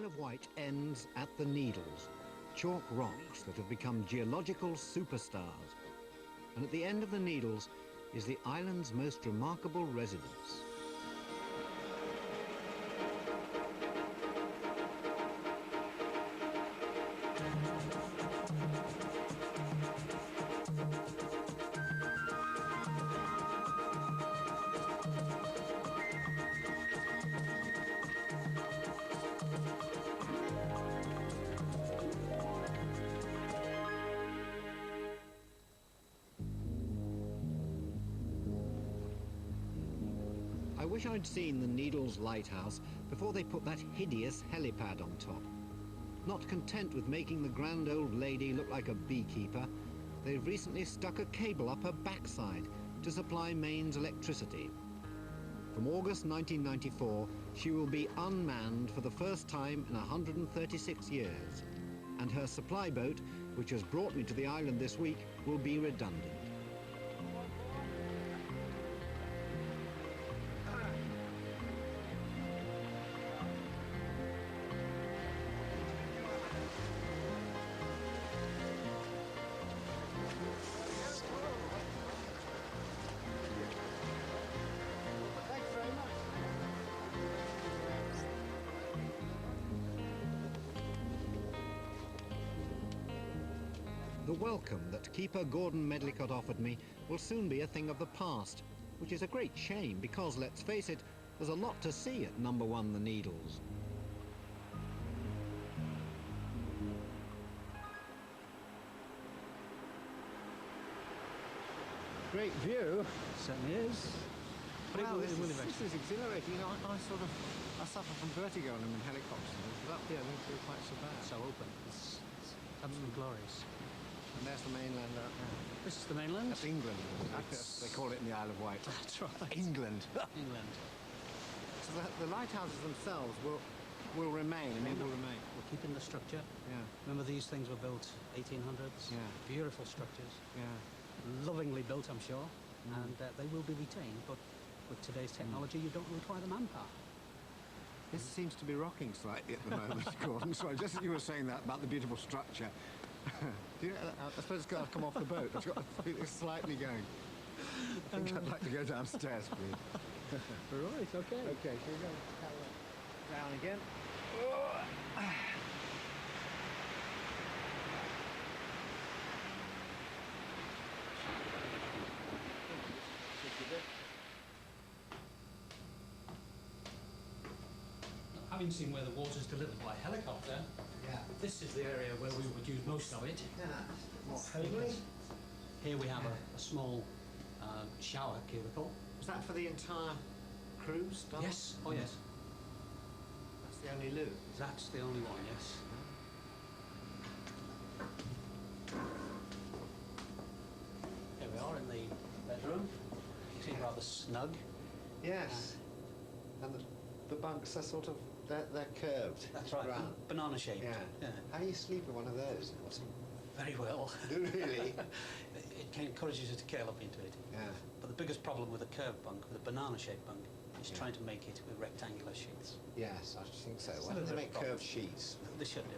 Isle of Wight ends at the Needles, chalk rocks that have become geological superstars. And at the end of the Needles is the island's most remarkable residence. I wish I'd seen the Needles lighthouse before they put that hideous helipad on top. Not content with making the grand old lady look like a beekeeper, they've recently stuck a cable up her backside to supply Maine's electricity. From August 1994, she will be unmanned for the first time in 136 years. And her supply boat, which has brought me to the island this week, will be redundant. The welcome that Keeper Gordon Medlicott offered me will soon be a thing of the past, which is a great shame because, let's face it, there's a lot to see at number 1 The Needles. Great view. Certainly is. But Well, it will eventually. this is exhilarating. You know, I suffer from vertigo when I'm in helicopters, but up here I don't feel quite so bad. So open. It's absolutely glorious. And there's the mainland out there. This is the mainland. That's England. That's- They call it in the Isle of Wight. That's right. England. England. So the lighthouses themselves will remain. I mean, will remain. We're keeping the structure. Yeah, Remember, these things were built 1800s. Yeah. Beautiful structures. yeah. Lovingly built, I'm sure. And they will be retained. But with today's technology, you don't require the manpower. This seems to be rocking slightly at the moment, Gordon. Sorry, just as you were saying that about the beautiful structure. Do you, I suppose it's got to come off the boat. It's slightly going. I think I'd like to go downstairs, please. Right, okay. Okay, here we go. Down again. Having seen where the water's delivered by helicopter, Yeah. this is the area where we would use most of it. Yeah. More homely. Here we have a small shower cubicle. Was that for the entire cruise? Done? Yes. Oh, yes. That's the only loo. That's the only one, yes. Here we are in the bedroom. You see, rather snug. Yes. And the bunks are sort of, they're curved. That's right. Round. Banana shaped. Yeah. How do you sleep in one of those? Very well. Really? It can encourage you to curl up into it. Yeah. But the biggest problem with a curved bunk, with a banana shaped bunk, is Yeah. trying to make it with rectangular sheets. Yes, I think so. It's a Why don't little they bit make of a curved sheets? They should do.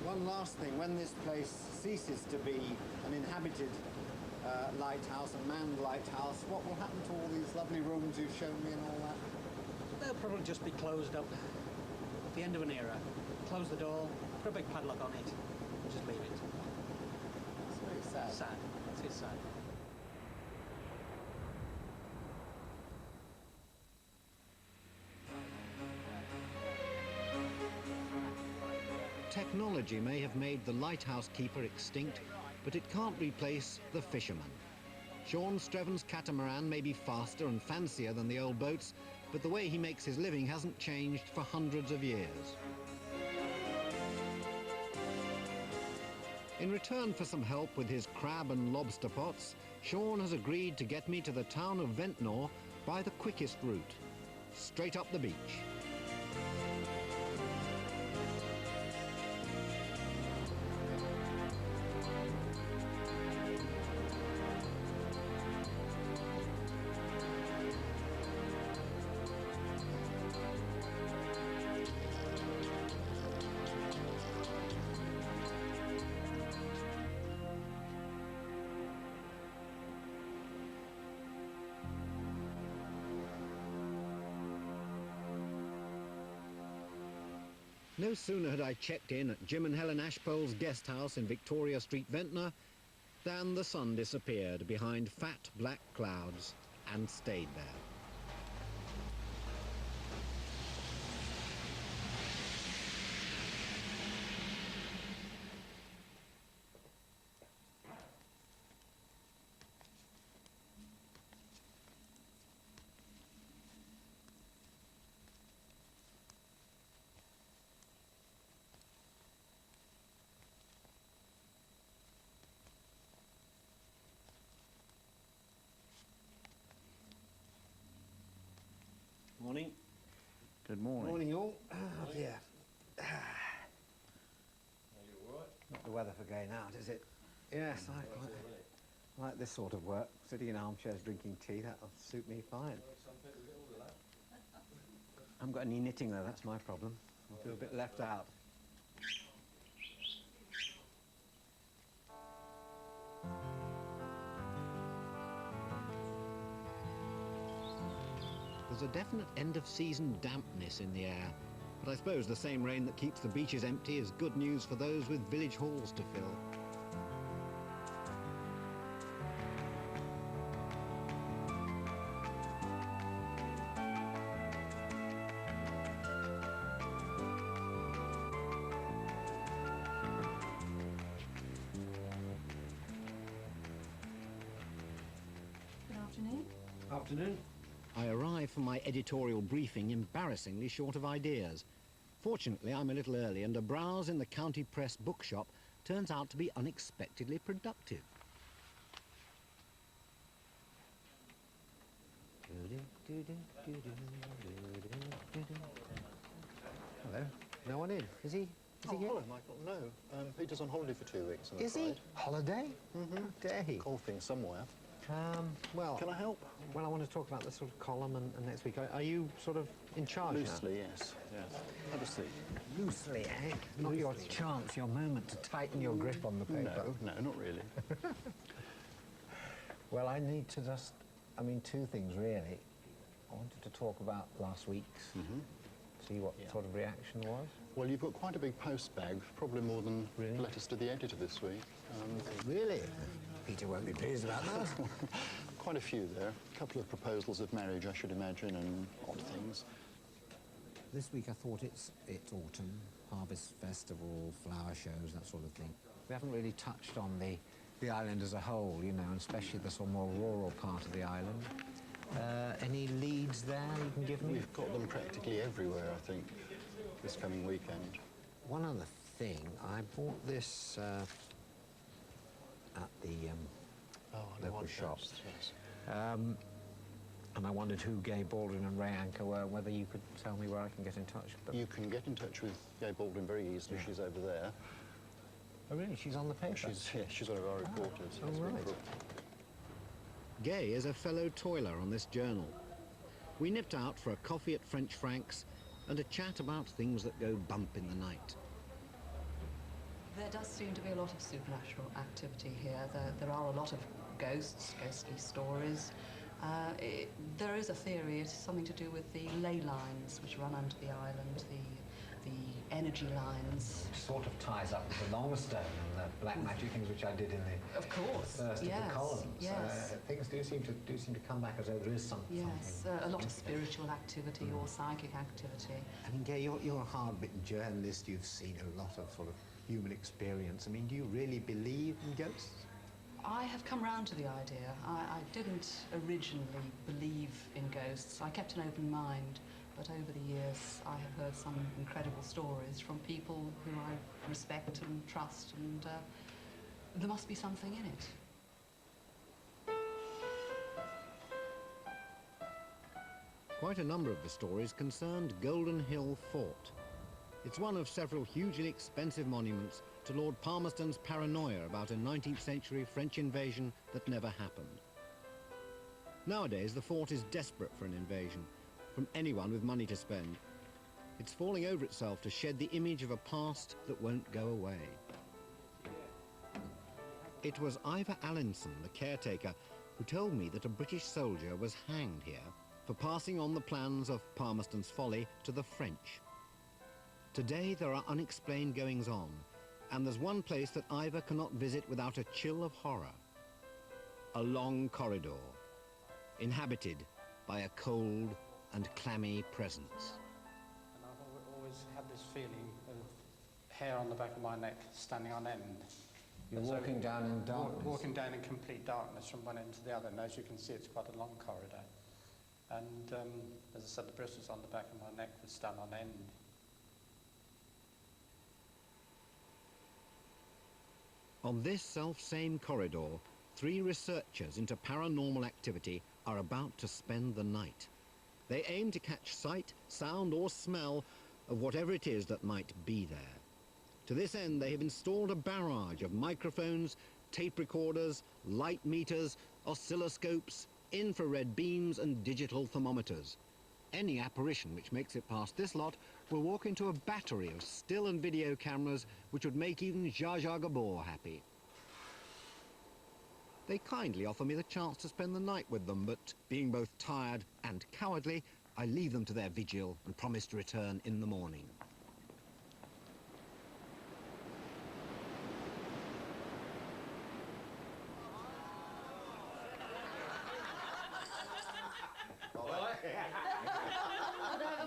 One last thing, when this place ceases to be an inhabited lighthouse, a manned lighthouse, what will happen to all these lovely rooms you've shown me and all that? They'll probably just be closed up at the end of an era. Close the door, put a big padlock on it, and just leave it. It's very sad. Sad. It is sad. Technology may have made the lighthouse keeper extinct, but it can't replace the fisherman. Sean Streven's catamaran may be faster and fancier than the old boats, but the way he makes his living hasn't changed for hundreds of years. In return for some help with his crab and lobster pots, Sean has agreed to get me to the town of Ventnor by the quickest route, straight up the beach. No sooner had I checked in at Jim and Helen Ashpole's guest house in Victoria Street, Ventnor, than the sun disappeared behind fat black clouds and stayed there. Morning. Good morning. Morning all. Oh dear. Not the weather for going out, is it? Yes, I quite like this sort of work. Sitting in armchairs drinking tea, that'll suit me fine. I haven't got any knitting though, that's my problem. I feel a bit left out. There's a definite end-of-season dampness in the air, but I suppose the same rain that keeps the beaches empty is good news for those with village halls to fill. Good afternoon. Afternoon. I arrive for my editorial briefing embarrassingly short of ideas. Fortunately, I'm a little early, and a browse in the County Press bookshop turns out to be unexpectedly productive. Hello. No one in, is he? Is he here? Hello, Michael. No, Peter's on holiday for 2 weeks, I'm Is he? afraid. Holiday? Mm-hmm. Dare he? Golfing somewhere. Well, Can I help? well, I want to talk about the sort of column and next week. Are you sort of in charge now? Loosely, yes. Yes. Have a seat. Loosely, eh? Not your chance, your moment to tighten your grip on the paper. No, not really. Well, I need to just, two things really. I wanted to talk about last week's, see what sort of reaction was. Well, you've got quite a big post bag, probably more than Really? letters to the editor this week. Really? Peter won't be pleased about that. Quite a few there. A couple of proposals of marriage, I should imagine, and odd things. This week I thought it's autumn, harvest festival, flower shows, that sort of thing. We haven't really touched on the island as a whole, and especially the sort of more rural part of the island. Any leads there you can give me? We've got them practically everywhere, I think, this coming weekend. One other thing, I bought this at the local shop. Yes. And I wondered who Gay Baldwin and Ray Anker were, whether you could tell me where I can get in touch. But... You can get in touch with Gay Baldwin very easily. Yeah. She's over there. Oh, really? She's on the paper? She's one of our reporters. Oh, Has been right. for- Gay is a fellow toiler on this journal. We nipped out for a coffee at French Frank's and a chat about things that go bump in the night. There does seem to be a lot of supernatural activity here. There are a lot of ghosts, ghostly stories. There is a theory, it's something to do with the ley lines which run under the island, the energy lines. Which sort of ties up with the Longstone and the black magic things which I did in the Of course, first yes, of the columns. yes. Things do seem to come back as though there is something. Yes, a lot of spiritual activity or psychic activity. Gay, you're a hard-bitten journalist. You've seen a lot of sort of human experience. Do you really believe in ghosts? I have come round to the idea. I didn't originally believe in ghosts. I kept an open mind, but over the years I have heard some incredible stories from people who I respect and trust, and there must be something in it. Quite a number of the stories concerned Golden Hill Fort. It's one of several hugely expensive monuments to Lord Palmerston's paranoia about a 19th century French invasion that never happened. Nowadays, the fort is desperate for an invasion from anyone with money to spend. It's falling over itself to shed the image of a past that won't go away. It was Ivor Allinson, the caretaker, who told me that a British soldier was hanged here for passing on the plans of Palmerston's Folly to the French. Today there are unexplained goings-on, and there's one place that Ivor cannot visit without a chill of horror. A long corridor, inhabited by a cold and clammy presence. And I've always had this feeling of hair on the back of my neck standing on end. You're walking down in darkness? Walking down in complete darkness from one end to the other, and as you can see, it's quite a long corridor. And as I said, the bristles on the back of my neck would stand on end. On this self-same corridor, 3 researchers into paranormal activity are about to spend the night. They aim to catch sight, sound or smell of whatever it is that might be there. To this end, they have installed a barrage of microphones, tape recorders, light meters, oscilloscopes, infrared beams and digital thermometers. Any apparition which makes it past this lot will walk into a battery of still and video cameras which would make even Zsa Zsa Gabor happy. They kindly offer me the chance to spend the night with them, but being both tired and cowardly, I leave them to their vigil and promise to return in the morning.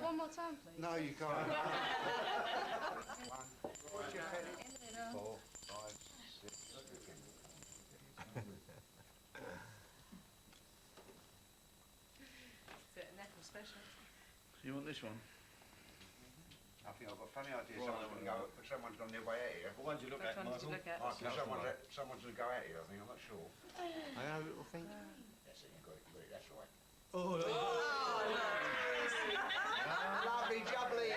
One more time, please. No, you can't. 1, 4, 5, 6. Special. You want this one? I think I've got a funny idea. Someone's gone their way at you. What one do you look Which at, one did you Michael? look at? Someone's going to go at you, I think. I'm not sure. I have a little thing. That's it, you got it. That's right. Oh, Lovely jubbly.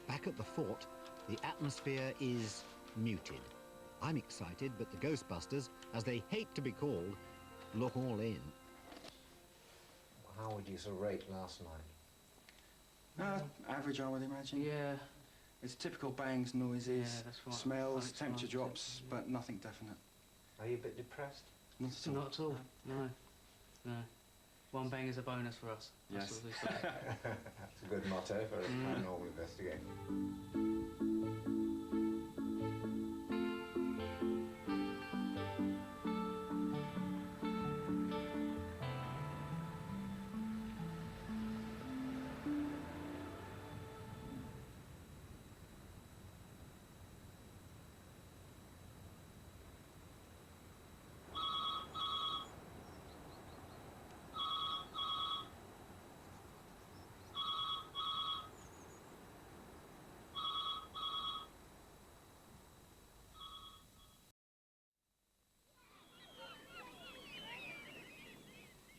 Back at the fort, the atmosphere is muted. I'm excited, but the Ghostbusters, as they hate to be called, look all in. How would you sort of rate last night? Average, I would imagine. Yeah. It's typical bangs, noises, Yeah, that's right. smells, Lights, temperature lights, drops, yeah. but nothing definite. Are you a bit depressed? Not at all. Not at all. No. No. One bang is a bonus for us. That's Yes. what we say. That's a good motto for a paranormal investigation.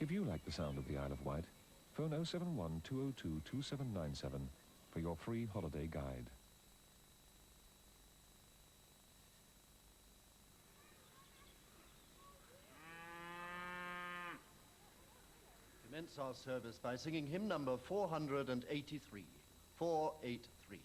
If you like the sound of the Isle of Wight, phone 071 202 2797 for your free holiday guide. Commence our service by singing hymn number 483. 483.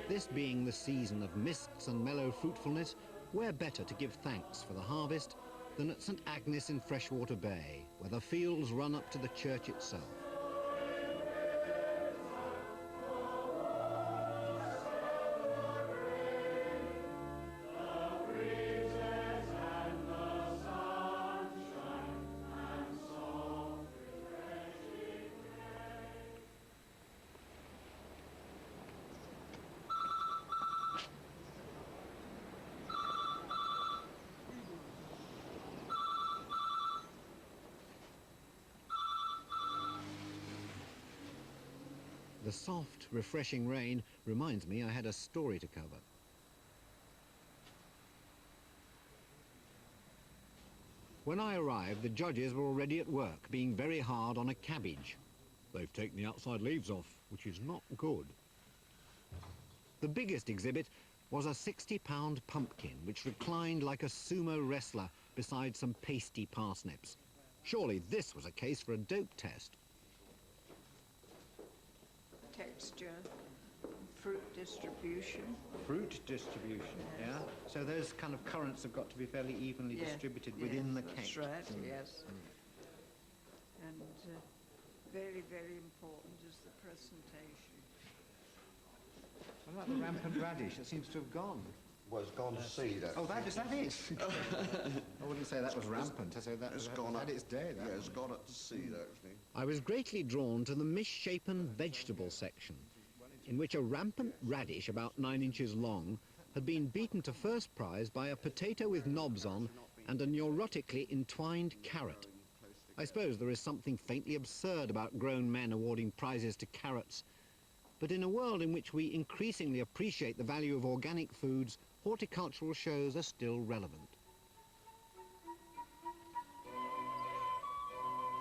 This being the season of mists and mellow fruitfulness, where better to give thanks for the harvest than at St Agnes in Freshwater Bay, where the fields run up to the church itself. The soft, refreshing rain reminds me I had a story to cover. When I arrived, the judges were already at work, being very hard on a cabbage. They've taken the outside leaves off, which is not good. The biggest exhibit was a 60-pound pumpkin, which reclined like a sumo wrestler beside some pasty parsnips. Surely this was a case for a dope test. Texture, fruit distribution. Fruit distribution, Yes. yeah? So those kind of currants have got to be fairly evenly Yeah, distributed yeah, within the that's cake. right, yes. And very, very important is the presentation. What about the rampant radish? It seems to have gone. Well, it's gone to seed, actually. Oh, that is. I wouldn't say that was rampant. I say that It's had gone had up. its day. That Yeah, one. it's gone up to seed, actually. I was greatly drawn to the misshapen vegetable section, in which a rampant radish about 9 inches long had been beaten to first prize by a potato with knobs on and a neurotically entwined carrot. I suppose there is something faintly absurd about grown men awarding prizes to carrots, but in a world in which we increasingly appreciate the value of organic foods, horticultural shows are still relevant.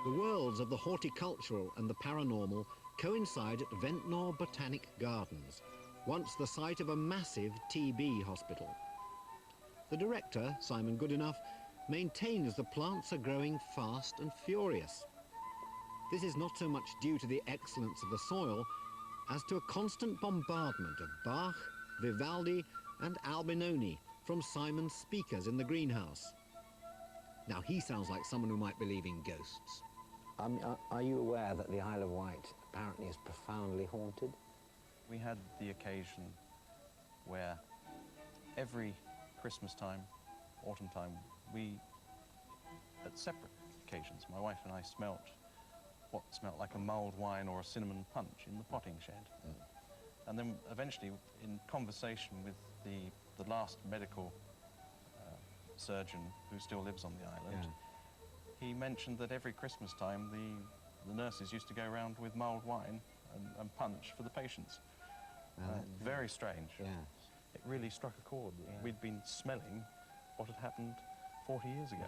The worlds of the horticultural and the paranormal coincide at Ventnor Botanic Gardens, once the site of a massive TB hospital. The director, Simon Goodenough, maintains the plants are growing fast and furious. This is not so much due to the excellence of the soil as to a constant bombardment of Bach, Vivaldi and Albinoni from Simon's speakers in the greenhouse. Now he sounds like someone who might believe in ghosts. Are you aware that the Isle of Wight apparently is profoundly haunted? We had the occasion where every Christmas time, autumn time, we, at separate occasions, my wife and I smelt what smelt like a mulled wine or a cinnamon punch in the potting shed. And then eventually, in conversation with the last medical surgeon who still lives on the island, he mentioned that every Christmas time the nurses used to go around with mulled wine and punch for the patients. Very strange. Yeah. It really struck a chord. We'd been smelling what had happened 40 years ago.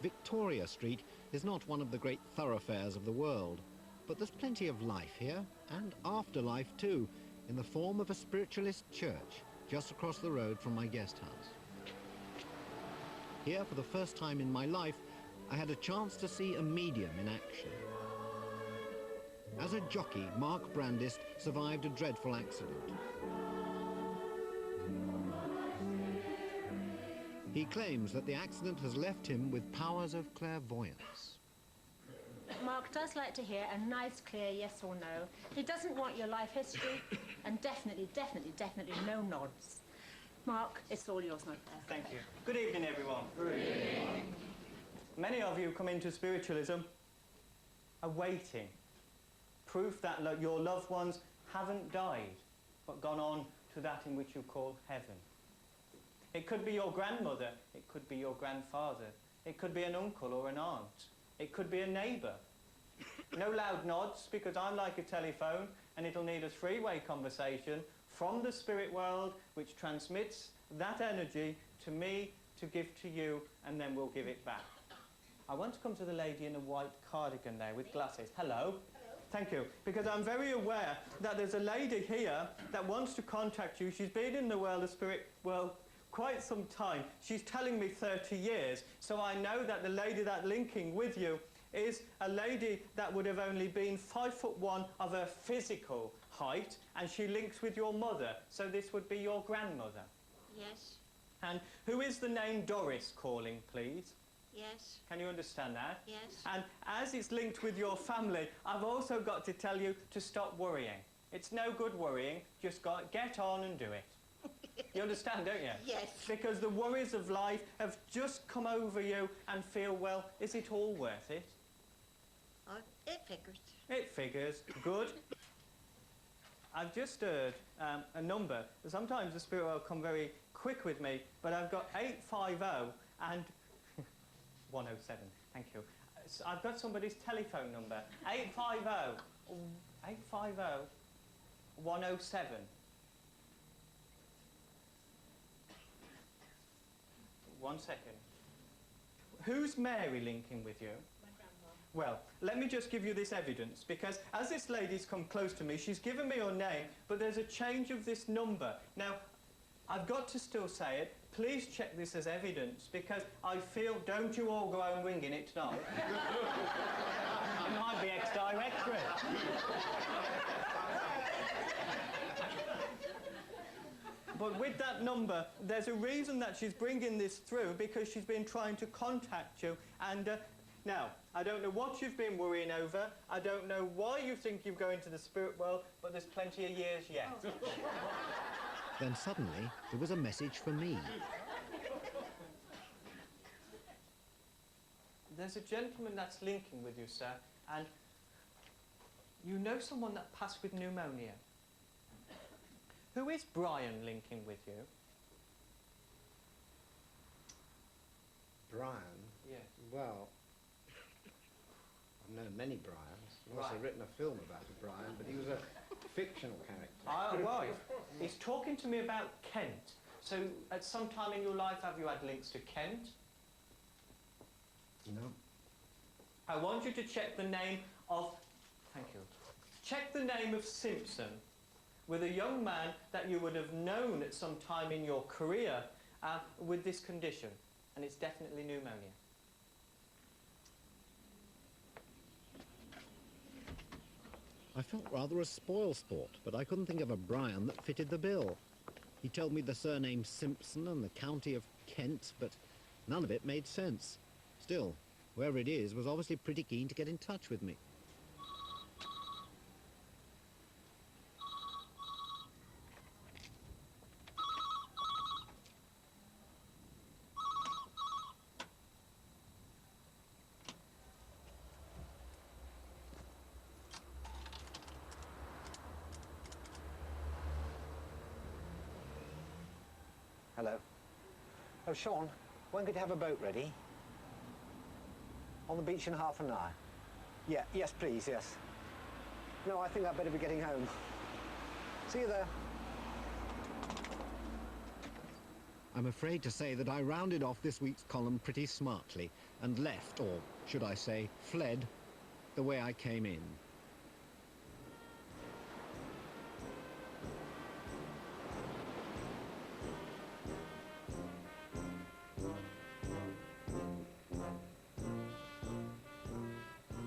Victoria Street is not one of the great thoroughfares of the world, but there's plenty of life here, and afterlife too, in the form of a spiritualist church just across the road from my guest house. Here, for the first time in my life, I had a chance to see a medium in action. As a jockey, Mark Brandis survived a dreadful accident. He claims that the accident has left him with powers of clairvoyance. Mark does like to hear a nice, clear yes or no. He doesn't want your life history, and definitely no nods. Mark, it's all yours, my friend. Thank you. Good evening, everyone. Good evening. Many of you come into spiritualism awaiting proof that your loved ones haven't died, but gone on to that in which you call heaven. It could be your grandmother, it could be your grandfather, it could be an uncle or an aunt, it could be a neighbour. No loud nods, because I'm like a telephone and it'll need a three-way conversation from the spirit world, which transmits that energy to me to give to you, and then we'll give it back. I want to come to the lady in a white cardigan there with glasses. Hello. Thank you. Because I'm very aware that there's a lady here that wants to contact you. She's been in the world of spirit, well, quite some time. She's telling me 30 years. So I know that the lady that's linking with you is a lady that would have only been 5'1" of her physical height, and she links with your mother. So this would be your grandmother. Yes, And who is the name Doris calling, please? yes, Can you understand that? yes. And as it's linked with your family, I've also got to tell you to stop worrying. It's no good worrying, just get on and do it. You understand, don't you? Yes. Because the worries of life have just come over you and feel, well, is it all worth it? It figures. It figures. Good. I've just heard a number. Sometimes the spirit will come very quick with me, but I've got 850 and 107. Thank you. So I've got somebody's telephone number. 850 107. One second. Who's Mary linking with you? My grandma. Well, let me just give you this evidence, because as this lady's come close to me, she's given me her name, but there's a change of this number. Now, I've got to still say it. Please check this as evidence, because I feel, don't you all go home ringing it tonight. It might be ex-directory. But with that number, there's a reason that she's bringing this through, because she's been trying to contact you. And now, I don't know what you've been worrying over. I don't know why you think you're going to the spirit world, but there's plenty of years yet. Then suddenly, there was a message for me. There's a gentleman that's linking with you, sir, and you know someone that passed with pneumonia. Who is Brian linking with you? Brian? Yes. Well, I've known many Brians. I've also Right. written a film about a Brian, but he was a fictional character. Right. He's talking to me about Kent. So, at some time in your life, have you had links to Kent? No. I want you to check the name of... Thank you. Check the name of Simpson with a young man that you would have known at some time in your career with this condition. And it's definitely pneumonia. I felt rather a spoilsport, but I couldn't think of a Brian that fitted the bill. He told me the surname Simpson and the county of Kent, but none of it made sense. Still, whoever it is was obviously pretty keen to get in touch with me. Hello. Oh, Sean, when could you have a boat ready? On the beach in half an hour. Yeah, yes, please, yes. No, I think I'd better be getting home. See you there. I'm afraid to say that I rounded off this week's column pretty smartly and left, or should I say, fled, the way I came in.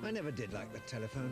I never did like the telephone.